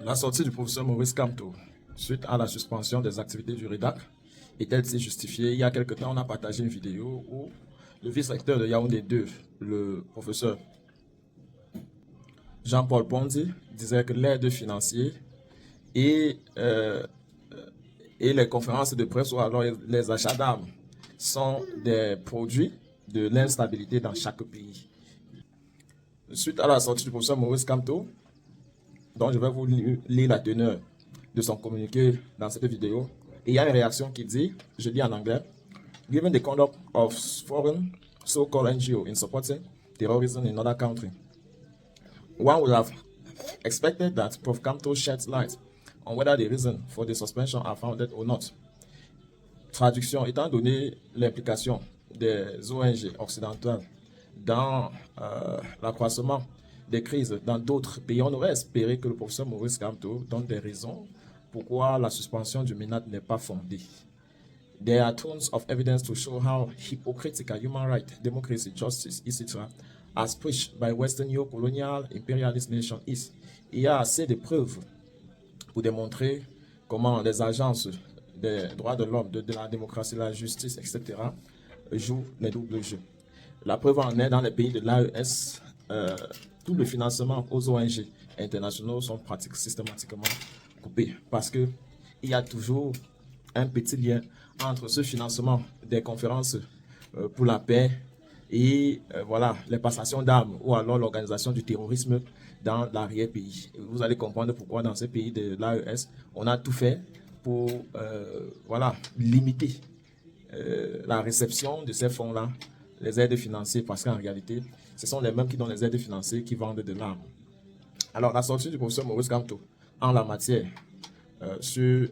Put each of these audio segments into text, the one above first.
La sortie du professeur Maurice Kamto suite à la suspension des activités du REDAC est-elle justifiée? Il y a quelque temps, on a partagé une vidéo où le vice-recteur de Yaoundé 2, le professeur Jean-Paul Pondy, disait que l'aide financière et, euh, et les conférences de presse ou alors les achats d'armes sont des produits de l'instabilité dans chaque pays. Suite à la sortie du professeur Maurice Kamto, donc je vais vous lire la teneur de son communiqué dans cette vidéo. Et il y a une réaction qui dit, je lis en anglais, given the conduct of foreign so-called NGO in supporting terrorism in other countries, one would have expected that Prof. Kamto sheds light on whether the reasons for the suspension are founded or not. Traduction, étant donné l'implication des ONG occidentales dans l'accroissement des crises dans d'autres pays, on aurait espéré que le professeur Maurice Kamto donne des raisons pourquoi la suspension du MINAT n'est pas fondée. There are tons of evidence to show how hypocritical human rights, democracy, justice, etc., as preached by Western neo-colonial imperialist nation is. Il y a assez de preuves pour démontrer comment les agences des droits de l'homme, de la démocratie, de la justice, etc., jouent les doubles jeux. La preuve en est dans les pays de l'AES, tout le financement aux ONG internationaux sont pratiquement systématiquement coupés parce qu'il y a toujours un petit lien entre ce financement des conférences pour la paix et voilà, les passations d'armes ou alors l'organisation du terrorisme dans l'arrière-pays. Vous allez comprendre pourquoi dans ces pays de l'AES, on a tout fait pour voilà, limiter la réception de ces fonds-là, les aides financières, parce qu'en réalité, ce sont les mêmes qui donnent les aides financières qui vendent de l'arme. Alors, la sortie du professeur Maurice Kamto en la matière sur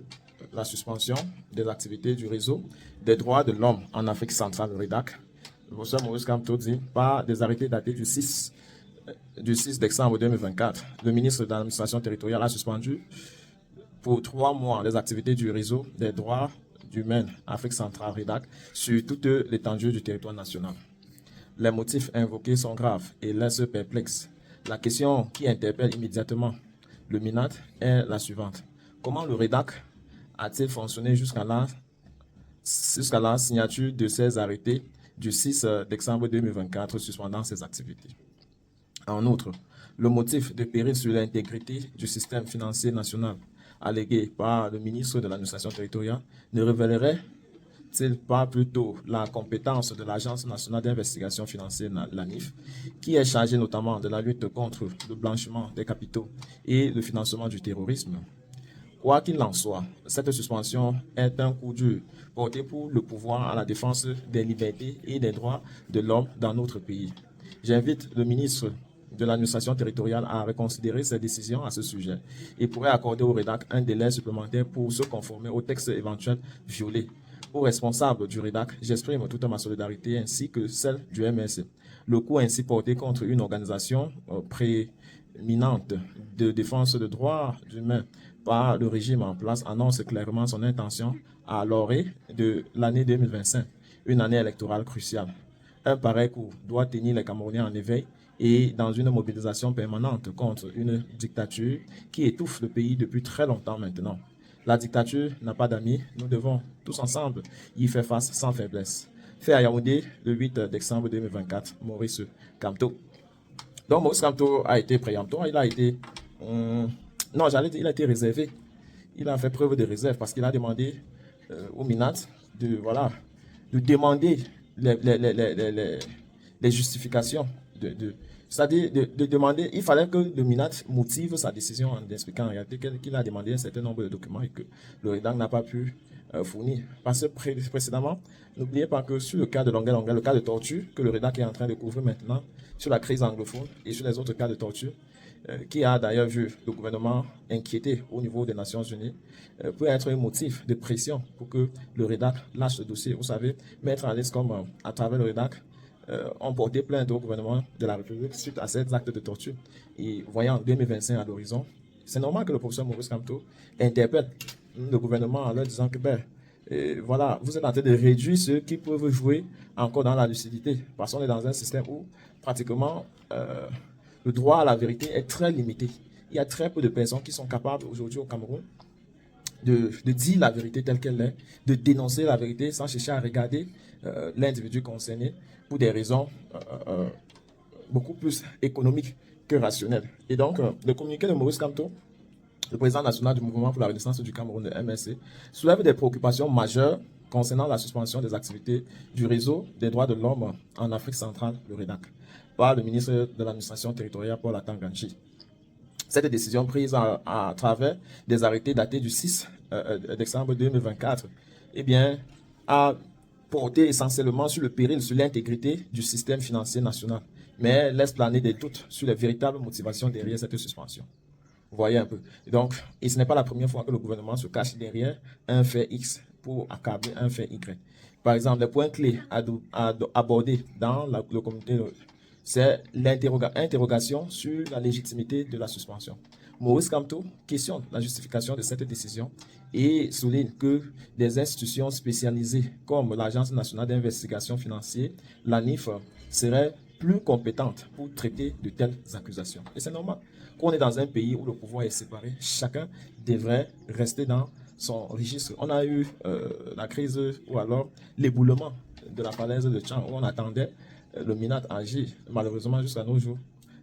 la suspension des activités du réseau des droits de l'homme en Afrique centrale, le REDAC, le professeur Maurice Kamto dit, par des arrêtés datés du 6 décembre 2024, le ministre de l'administration territoriale a suspendu pour 3 mois les activités du réseau des droits humains Afrique centrale REDAC sur toute l'étendue du territoire national. Les motifs invoqués sont graves et laissent perplexe. La question qui interpelle immédiatement le MINAT est la suivante. Comment le REDAC a-t-il fonctionné jusqu'à la signature de ces arrêtés du 6 décembre 2024 suspendant ses activités? En outre, le motif de péril sur l'intégrité du système financier national allégué par le ministre de l'administration territoriale ne révélerait-il pas plutôt la compétence de l'Agence nationale d'investigation financière, l'ANIF, qui est chargée notamment de la lutte contre le blanchiment des capitaux et le financement du terrorisme? Quoi qu'il en soit, cette suspension est un coup dur porté pour le pouvoir à la défense des libertés et des droits de l'homme dans notre pays. J'invite le ministre de l'administration territoriale à reconsidérer ses décisions à ce sujet et pourrait accorder au REDAC un délai supplémentaire pour se conformer au texte éventuel violé. Aux responsables du REDAC, j'exprime toute ma solidarité ainsi que celle du MSC. Le coup ainsi porté contre une organisation prééminente de défense des droits humains par le régime en place annonce clairement son intention à l'orée de l'année 2025, une année électorale cruciale. Un pareil coup doit tenir les Camerounais en éveil et dans une mobilisation permanente contre une dictature qui étouffe le pays depuis très longtemps maintenant. La dictature n'a pas d'amis, nous devons tous ensemble y faire face sans faiblesse. Fait à Yaoundé le 8 décembre 2024, Maurice Kamto. Donc Maurice Kamto a été préemptoire, il a été... non, j'allais dire, il a été réservé. Il a fait preuve de réserve parce qu'il a demandé au MINAT de demander les justifications c'est-à-dire de demander, il fallait que le MINAT motive sa décision en expliquant en réalité qu'il a demandé un certain nombre de documents et que le REDAC n'a pas pu fournir. Parce que précédemment, n'oubliez pas que sur le cas de Longueuil, le cas de torture que le REDAC est en train de couvrir maintenant, sur la crise anglophone et sur les autres cas de torture, qui a d'ailleurs vu le gouvernement inquiété au niveau des Nations Unies, peut être un motif de pression pour que le REDAC lâche le dossier. Vous savez, mettre en liste comme à travers le REDAC, ont porté plainte au gouvernement de la République suite à ces actes de torture. Et voyant 2025 à l'horizon, c'est normal que le professeur Maurice Kamto interpelle le gouvernement en leur disant que voilà, vous êtes en train de réduire ceux qui peuvent jouer encore dans la lucidité. Parce qu'on est dans un système où pratiquement le droit à la vérité est très limité. il y a très peu de personnes qui sont capables aujourd'hui au Cameroun de dire la vérité telle qu'elle est, de dénoncer la vérité sans chercher à regarder l'individu concerné pour des raisons beaucoup plus économiques que rationnelles. Et donc, le communiqué de Maurice Kamto, le président national du Mouvement pour la Renaissance du Cameroun, de MRC, soulève des préoccupations majeures concernant la suspension des activités du réseau des droits de l'homme en Afrique centrale, le REDAC, par le ministre de l'administration territoriale, Paul Atanganji. Cette décision prise à travers des arrêtés datés du 6 décembre 2024 eh bien, a porté essentiellement sur le péril, sur l'intégrité du système financier national, mais laisse planer des doutes sur les véritables motivations derrière cette suspension. Vous voyez un peu. Et ce n'est pas la première fois que le gouvernement se cache derrière un fait X pour accabler un fait Y. Par exemple, les points clés abordés dans le comité, c'est l'interrogation sur la légitimité de la suspension. Maurice Kamto questionne la justification de cette décision et souligne que des institutions spécialisées comme l'Agence nationale d'investigation financière, l'ANIF, seraient plus compétentes pour traiter de telles accusations. Et c'est normal qu'on est dans un pays où le pouvoir est séparé. Chacun devrait rester dans son registre. On a eu la crise ou alors l'éboulement de la falaise de Tchang où on attendait le MINAT agir. Malheureusement, jusqu'à nos jours,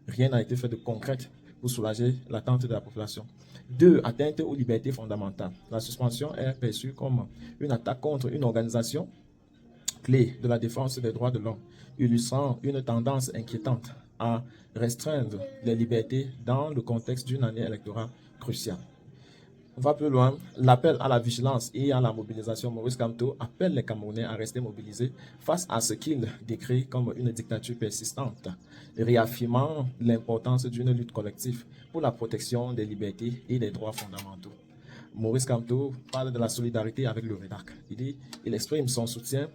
rien n'a été fait de concret pour soulager l'attente de la population. 2. Atteinte aux libertés fondamentales. La suspension est perçue comme une attaque contre une organisation clé de la défense des droits de l'homme, illustrant une tendance inquiétante à restreindre les libertés dans le contexte d'une année électorale cruciale. On va plus loin. L'appel à la vigilance et à la mobilisation, Maurice Kamto appelle les Camerounais à rester mobilisés face à ce qu'il décrit comme une dictature persistante, réaffirmant l'importance d'une lutte collective pour la protection des libertés et des droits fondamentaux. Maurice Kamto parle de la solidarité avec le REDAC. Il exprime son soutien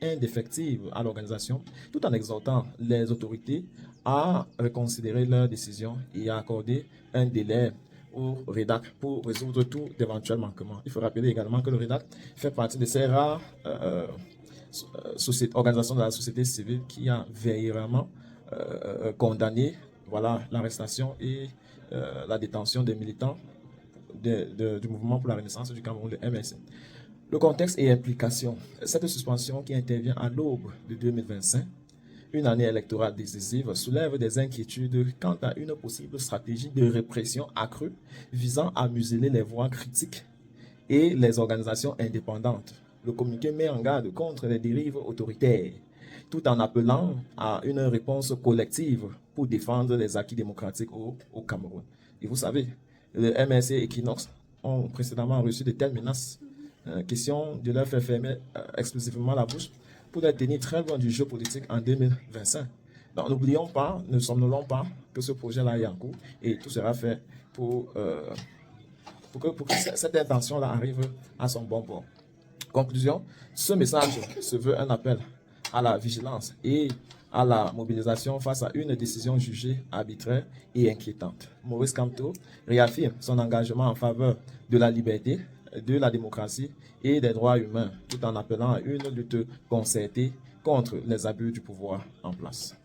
indéfectible à l'organisation, tout en exhortant les autorités à reconsidérer leurs décisions et à accorder un délai au REDAC pour résoudre tout éventuel manquement. Il faut rappeler également que le REDAC fait partie de ces rares organisations de la société civile qui a véritablement condamné l'arrestation et la détention des militants du mouvement pour la Renaissance du Cameroun, le MRC. Le contexte et implication. Cette suspension qui intervient à l'aube de 2025, une année électorale décisive, soulève des inquiétudes quant à une possible stratégie de répression accrue visant à museler les voix critiques et les organisations indépendantes. Le communiqué met en garde contre les dérives autoritaires, tout en appelant à une réponse collective pour défendre les acquis démocratiques au Cameroun. Et vous savez, le MRC et Equinox ont précédemment reçu de telles menaces. Question de leur faire fermer exclusivement la bouche pour les tenir très loin du jeu politique en 2025. Donc n'oublions pas, ne somnolons pas que ce projet-là est en cours et tout sera fait pour que cette intention-là arrive à son bon port. Conclusion, ce message se veut un appel à la vigilance et à la mobilisation face à une décision jugée arbitraire et inquiétante. Maurice Kamto réaffirme son engagement en faveur de la liberté, de la démocratie et des droits humains, tout en appelant à une lutte concertée contre les abus du pouvoir en place.